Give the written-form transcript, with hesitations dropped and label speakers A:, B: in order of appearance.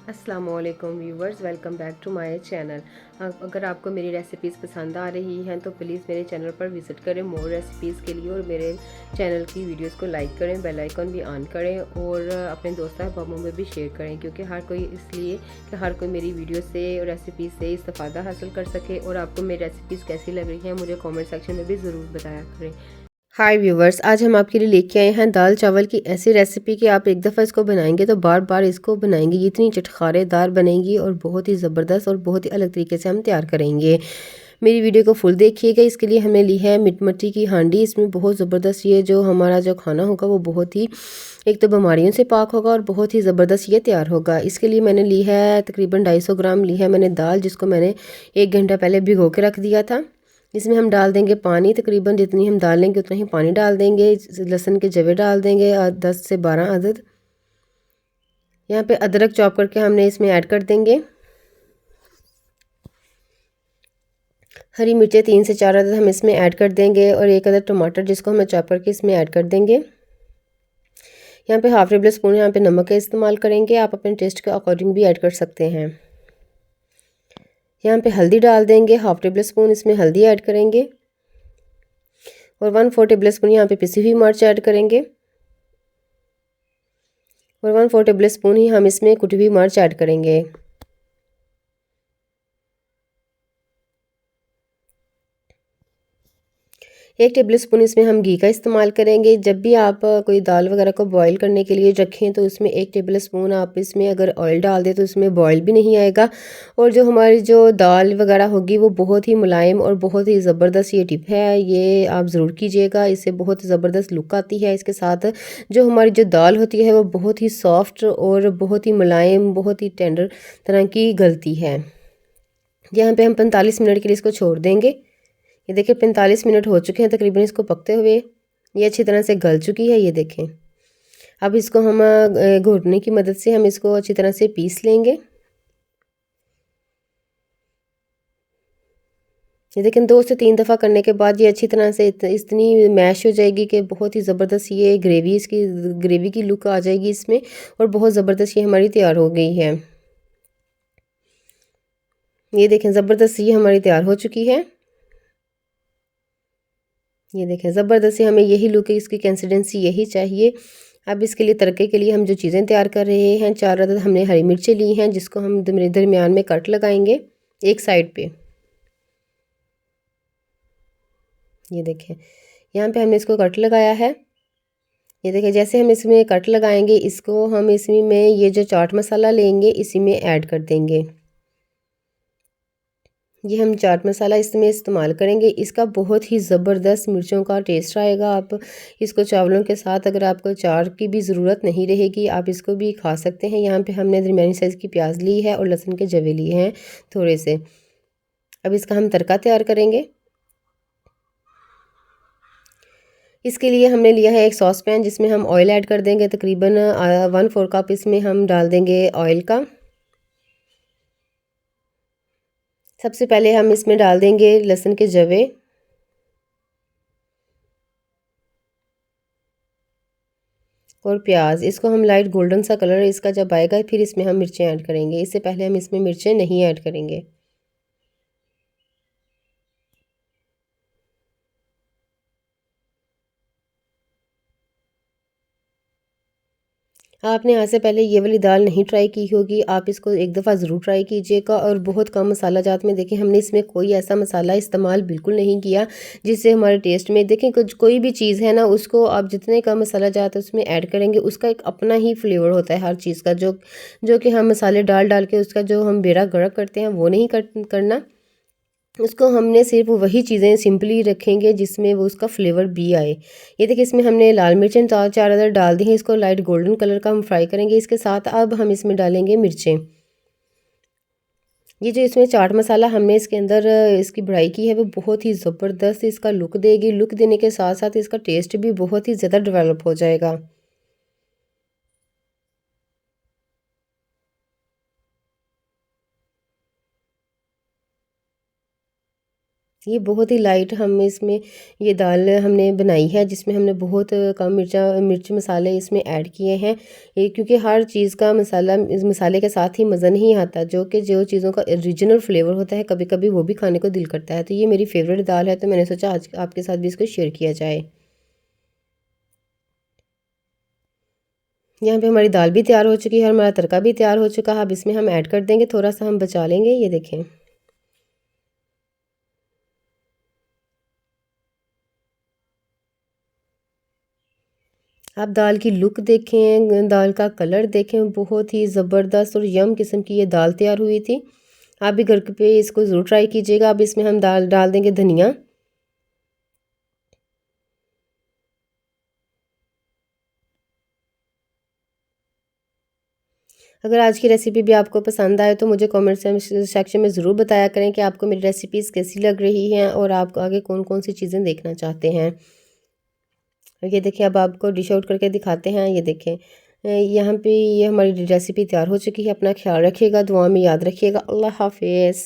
A: अस्सलाम वालेकुम viewers, welcome back to my channel. अगर आपको मेरी रेसिपीज़ पसंद आ रही हैं तो प्लीज़ मेरे चैनल पर विज़िट करें मोर रेसिपीज़ के लिए, और मेरे चैनल की वीडियोस को लाइक करें, बेल आइकन भी ऑन करें और अपने दोस्तों अहबाबों में भी शेयर करें, क्योंकि हर कोई इसलिए कि हर कोई मेरी वीडियो से और रेसिपीज़ से इस्तेफ़ादा हासिल कर सके। और आपको मेरी रेसिपीज़ कैसी लग रही हैं मुझे कॉमेंट सेक्शन में भी ज़रूर बताया करें। हाय व्यूवर्स, आज हम आपके लिए लेके आए हैं दाल चावल की ऐसी रेसिपी कि आप एक दफ़ा इसको बनाएंगे तो बार बार इसको बनाएंगे। ये इतनी चटखारेदार बनेगी और बहुत ही ज़बरदस्त और बहुत ही अलग तरीके से हम तैयार करेंगे। मेरी वीडियो को फुल देखिएगा। इसके लिए हमने ली है मिट्टी की हांडी। इसमें बहुत ज़बरदस्त ये जो हमारा जो खाना होगा वो बहुत ही एक तो बीमारियों से पाक होगा और बहुत ही ज़बरदस्त ये तैयार होगा। इसके लिए मैंने ली है तकरीबन 250 ग्राम ली है मैंने दाल, जिसको मैंने 1 घंटा पहले भिगो के रख दिया था। इसमें हम डाल देंगे पानी, तकरीबन जितनी हम डाल लेंगे उतना ही पानी डाल देंगे। लहसुन के जवे डाल देंगे 10 से 12 अदद। यहाँ पे अदरक चॉप करके हमने इसमें ऐड कर देंगे। हरी मिर्चें 3 से 4 अदद हम इसमें ऐड कर देंगे, और 1 अदद टमाटर जिसको हमें चॉप करके इसमें ऐड कर देंगे। यहाँ पे हाफ टेबल स्पून यहाँ पे नमक का इस्तेमाल करेंगे, आप अपने टेस्ट के अकॉर्डिंग भी ऐड कर सकते हैं। यहाँ पे हल्दी डाल देंगे, हाफ टेबल स्पून इसमें हल्दी ऐड करेंगे, और 1/4 टेबल स्पून यहाँ पे पिसी हुई मिर्च ऐड करेंगे, और 1/4 टेबल स्पून ही हम इसमें कुटी हुई मिर्च ऐड करेंगे। 1 टेबल स्पून इसमें हम घी का इस्तेमाल करेंगे। जब भी आप कोई दाल वगैरह को बॉईल करने के लिए रखें तो उसमें 1 टेबल स्पून आप इसमें अगर ऑयल डाल दें तो उसमें बॉईल भी नहीं आएगा, और जो हमारी जो दाल वगैरह होगी वो बहुत ही मुलायम और बहुत ही ज़बरदस्त ये टिप है, ये आप ज़रूर कीजिएगा। इससे बहुत ज़बरदस्त लुक आती है। इसके साथ जो हमारी जो दाल होती है वो बहुत ही सॉफ्ट और बहुत ही मुलायम, बहुत ही टेंडर तरह की गलती है। यहाँ पे हम 45 मिनट के लिए इसको छोड़ देंगे। ये देखिए 45 मिनट हो चुके हैं तकरीबन इसको पकते हुए। ये अच्छी तरह से गल चुकी है, ये देखें। अब इसको हम घुटने की मदद से हम इसको अच्छी तरह से पीस लेंगे। ये देखें 2 से 3 दफ़ा करने के बाद ये अच्छी तरह से इतनी मैश हो जाएगी कि बहुत ही ज़बरदस्त ये ग्रेवी, इसकी ग्रेवी की लुक आ जाएगी इसमें, और बहुत ज़बरदस्त ये हमारी तैयार हो गई है। ये देखें ज़बरदस्त ये हमारी तैयार हो चुकी है। ये देखें ज़बरदस्त हमें यही लुक है, इसकी कंसिस्टेंसी यही चाहिए। अब इसके लिए तड़के के लिए हम जो चीज़ें तैयार कर रहे हैं, 4 अदद हमने हरी मिर्चें ली हैं जिसको हम दरमियान में कट लगाएंगे एक साइड पे। ये देखें यहाँ पे हमने इसको कट लगाया है। ये देखें जैसे हम इसमें कट लगाएंगे, इसको हम इसमें ये जो चाट मसाला लेंगे इसी में ऐड कर देंगे। ये हम चाट मसाला इसमें इस्तेमाल करेंगे। इसका बहुत ही ज़बरदस्त मिर्चों का टेस्ट आएगा। आप इसको चावलों के साथ, अगर आपको चाट की भी ज़रूरत नहीं रहेगी, आप इसको भी खा सकते हैं। यहाँ पे हमने दरमियानी साइज़ की प्याज ली है और लहसुन के जवे लिए हैं थोड़े से। अब इसका हम तड़का तैयार करेंगे। इसके लिए हमने लिया है एक सॉस पैन जिसमें हम ऑयल ऐड कर देंगे। तकरीबन 1/4 कप इसमें हम डाल देंगे ऑयल का। सबसे पहले हम इसमें डाल देंगे लहसुन के जवे, और प्याज। इसको हम लाइट गोल्डन सा कलर इसका जब आएगा फिर इसमें हम मिर्चें ऐड करेंगे। इससे पहले हम इसमें मिर्चें नहीं ऐड करेंगे। आपने यहाँ से पहले ये वाली दाल नहीं ट्राई की होगी, आप इसको एक दफ़ा ज़रूर ट्राई कीजिएगा। और बहुत कम मसाला जात में देखें हमने इसमें कोई ऐसा मसाला इस्तेमाल बिल्कुल नहीं किया जिससे हमारे टेस्ट में, देखें कुछ कोई भी चीज़ है ना, उसको आप जितने कम मसाला जात उसमें ऐड करेंगे उसका एक अपना ही फ्लेवर होता है हर चीज़ का, जो कि हम मसाले डाल डाल के उसका जो हम बेड़ा गर्क करते हैं वो नहीं करना। उसको हमने सिर्फ वही चीज़ें सिंपली रखेंगे जिसमें वो उसका फ्लेवर भी आए। ये देखिए इसमें हमने लाल मिर्चें 4 अदर डाल दी हैं। इसको लाइट गोल्डन कलर का हम फ्राई करेंगे। इसके साथ अब हम इसमें डालेंगे मिर्चें। ये जो इसमें चाट मसाला हमने इसके अंदर इसकी बढ़ाई की है वो बहुत ही ज़बरदस्त इसका लुक देगी। लुक देने के साथ साथ इसका टेस्ट भी बहुत ही ज़्यादा डेवलप हो जाएगा। ये बहुत ही लाइट हम इसमें ये दाल हमने बनाई है, जिसमें हमने बहुत कम मिर्च मसाले इसमें ऐड किए हैं। ये क्योंकि हर चीज़ का मसाला इस मसाले के साथ ही मज़ा नहीं आता, जो चीज़ों का ओरिजिनल फ्लेवर होता है कभी कभी वो भी खाने को दिल करता है। तो ये मेरी फेवरेट दाल है, तो मैंने सोचा आज आपके साथ भी इसको शेयर किया जाए। यहाँ पे हमारी दाल भी तैयार हो चुकी है और हमारा तड़का भी तैयार हो चुका है। अब इसमें हम ऐड कर देंगे, थोड़ा सा हम बचा लेंगे। ये देखें, आप दाल की लुक देखें, दाल का कलर देखें, बहुत ही ज़बरदस्त और यम किस्म की ये दाल तैयार हुई थी। आप भी घर पे इसको ज़रूर ट्राई कीजिएगा। अब इसमें हम दाल डाल देंगे धनिया। अगर आज की रेसिपी भी आपको पसंद आए तो मुझे कमेंट सेक्शन में ज़रूर बताया करें कि आपको मेरी रेसिपीज़ कैसी लग रही हैं और आप आगे कौन कौन सी चीज़ें देखना चाहते हैं। ये देखिए, अब आपको डिश आउट करके दिखाते हैं। ये देखें, यहाँ पे ये हमारी रेसिपी तैयार हो चुकी है। अपना ख्याल रखिएगा, दुआ में याद रखिएगा। अल्लाह हाफिज़।